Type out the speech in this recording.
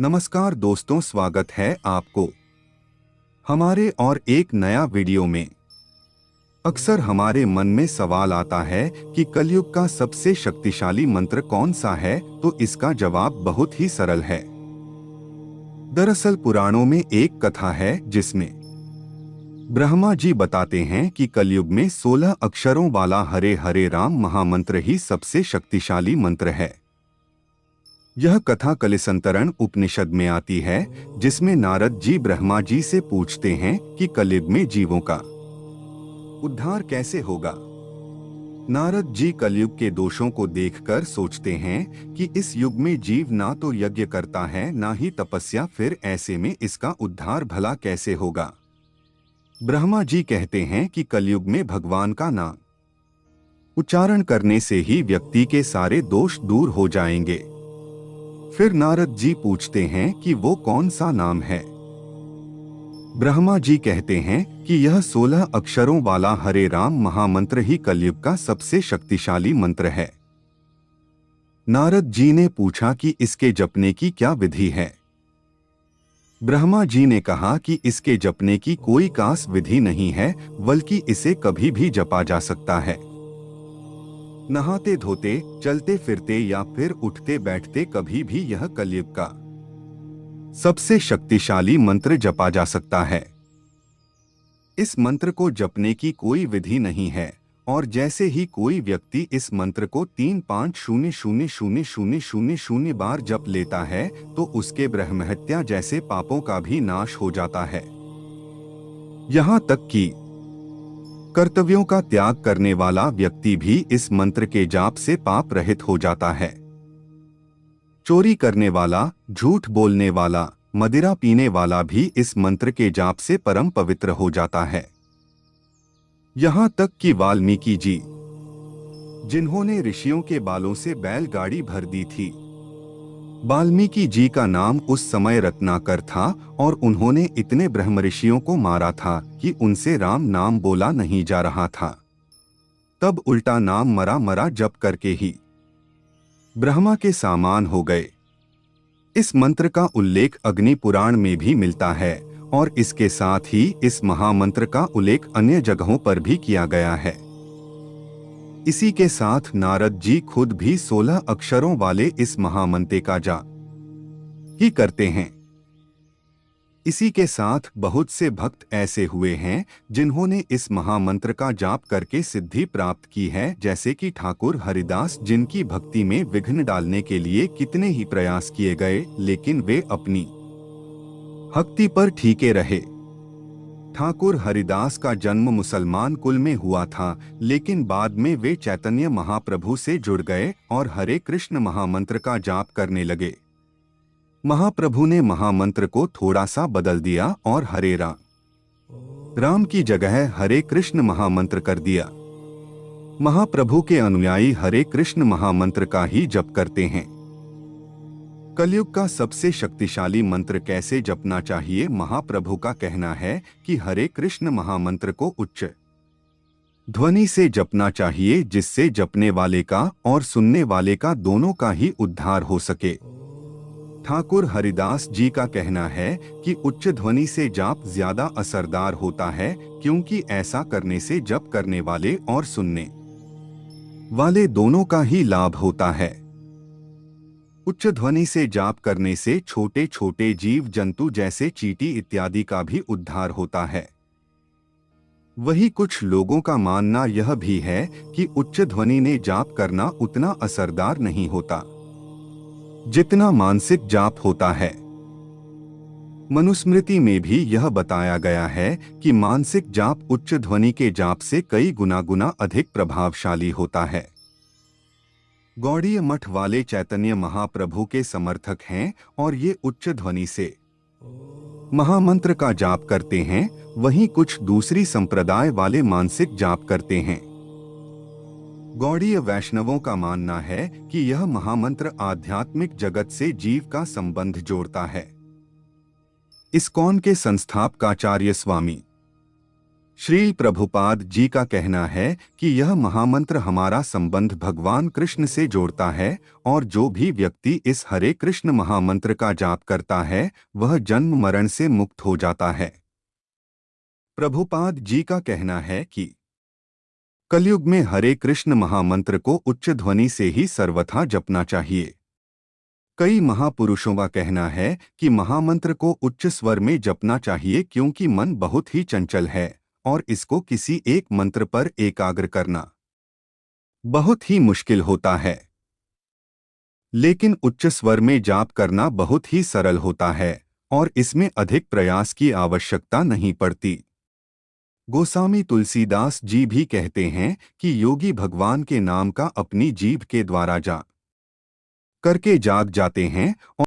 नमस्कार दोस्तों, स्वागत है आपको हमारे और एक नया वीडियो में। अक्सर हमारे मन में सवाल आता है कि कलयुग का सबसे शक्तिशाली मंत्र कौन सा है, तो इसका जवाब बहुत ही सरल है। दरअसल पुराणों में एक कथा है जिसमें ब्रह्मा जी बताते हैं कि कलयुग में 16 अक्षरों वाला हरे हरे राम महामंत्र ही सबसे शक्तिशाली मंत्र है। यह कथा कलिसंतरण उपनिषद में आती है, जिसमें नारद जी ब्रह्मा जी से पूछते हैं कि कलयुग में जीवों का उद्धार कैसे होगा। नारद जी कलयुग के दोषों को देखकर सोचते हैं कि इस युग में जीव ना तो यज्ञ करता है ना ही तपस्या, फिर ऐसे में इसका उद्धार भला कैसे होगा। ब्रह्मा जी कहते हैं कि कलयुग में भगवान का नाम उच्चारण करने से ही व्यक्ति के सारे दोष दूर हो जाएंगे। फिर नारद जी पूछते हैं कि वो कौन सा नाम है। ब्रह्मा जी कहते हैं कि यह 16 अक्षरों वाला हरे राम महामंत्र ही कलयुग का सबसे शक्तिशाली मंत्र है। नारद जी ने पूछा कि इसके जपने की क्या विधि है। ब्रह्मा जी ने कहा कि इसके जपने की कोई खास विधि नहीं है, बल्कि इसे कभी भी जपा जा सकता है। नहाते धोते, चलते फिरते या फिर उठते बैठते कभी भी यह कलयुग का सबसे शक्तिशाली मंत्र जपा जा सकता है। इस मंत्र को जपने की कोई विधि नहीं है, और जैसे ही कोई व्यक्ति इस मंत्र को 3-5-0-0-0-0-0 बार जप लेता है तो उसके ब्रह्महत्या जैसे पापों का भी नाश हो जाता है। यहाँ तक कि कर्तव्यों का त्याग करने वाला व्यक्ति भी इस मंत्र के जाप से पाप रहित हो जाता है। चोरी करने वाला, झूठ बोलने वाला, मदिरा पीने वाला भी इस मंत्र के जाप से परम पवित्र हो जाता है। यहाँ तक कि वाल्मीकि जी, जिन्होंने ऋषियों के बालों से बैलगाड़ी भर दी थी, वाल्मीकि जी का नाम उस समय रत्नाकर था और उन्होंने इतने ब्रह्म ऋषियों को मारा था कि उनसे राम नाम बोला नहीं जा रहा था। तब उल्टा नाम मरा मरा जप करके ही ब्रह्मा के समान हो गए। इस मंत्र का उल्लेख अग्नि पुराण में भी मिलता है और इसके साथ ही इस महामंत्र का उल्लेख अन्य जगहों पर भी किया गया है। इसी के साथ नारद जी खुद भी 16 अक्षरों वाले इस महामंत्र का जाप ही करते हैं। इसी के साथ बहुत से भक्त ऐसे हुए हैं जिन्होंने इस महामंत्र का जाप करके सिद्धि प्राप्त की है, जैसे कि ठाकुर हरिदास, जिनकी भक्ति में विघ्न डालने के लिए कितने ही प्रयास किए गए, लेकिन वे अपनी भक्ति पर टिके रहे। ठाकुर हरिदास का जन्म मुसलमान कुल में हुआ था, लेकिन बाद में वे चैतन्य महाप्रभु से जुड़ गए और हरे कृष्ण महामंत्र का जाप करने लगे। महाप्रभु ने महामंत्र को थोड़ा सा बदल दिया और हरे राम की जगह हरे कृष्ण महामंत्र कर दिया। महाप्रभु के अनुयायी हरे कृष्ण महामंत्र का ही जप करते हैं। कलयुग का सबसे शक्तिशाली मंत्र कैसे जपना चाहिए। महाप्रभु का कहना है कि हरे कृष्ण महामंत्र को उच्च ध्वनि से जपना चाहिए, जिससे जपने वाले का और सुनने वाले का दोनों का ही उद्धार हो सके। ठाकुर हरिदास जी का कहना है कि उच्च ध्वनि से जाप ज्यादा असरदार होता है, क्योंकि ऐसा करने से जप करने वाले और सुनने वाले दोनों का ही लाभ होता है। उच्च ध्वनि से जाप करने से छोटे छोटे जीव जंतु जैसे चींटी इत्यादि का भी उद्धार होता है। वही कुछ लोगों का मानना यह भी है कि उच्च ध्वनि ने जाप करना उतना असरदार नहीं होता जितना मानसिक जाप होता है। मनुस्मृति में भी यह बताया गया है कि मानसिक जाप उच्च ध्वनि के जाप से कई गुना अधिक प्रभावशाली होता है। गौड़ीय मठ वाले चैतन्य महाप्रभु के समर्थक हैं और ये उच्च ध्वनि से महामंत्र का जाप करते हैं, वहीं कुछ दूसरी संप्रदाय वाले मानसिक जाप करते हैं। गौड़ीय वैष्णवों का मानना है कि यह महामंत्र आध्यात्मिक जगत से जीव का संबंध जोड़ता है। इस्कॉन के संस्थापक आचार्य स्वामी श्री प्रभुपाद जी का कहना है कि यह महामंत्र हमारा संबंध भगवान कृष्ण से जोड़ता है और जो भी व्यक्ति इस हरे कृष्ण महामंत्र का जाप करता है वह जन्म मरण से मुक्त हो जाता है। प्रभुपाद जी का कहना है कि कलयुग में हरे कृष्ण महामंत्र को उच्च ध्वनि से ही सर्वथा जपना चाहिए। कई महापुरुषों का कहना है कि महामंत्र को उच्च स्वर में जपना चाहिए क्योंकि मन बहुत ही चंचल है और इसको किसी एक मंत्र पर एकाग्र करना बहुत ही मुश्किल होता है। लेकिन उच्च स्वर में जाप करना बहुत ही सरल होता है और इसमें अधिक प्रयास की आवश्यकता नहीं पड़ती। गोस्वामी तुलसीदास जी भी कहते हैं कि योगी भगवान के नाम का अपनी जीभ के द्वारा जाप करके जाग जाते हैं और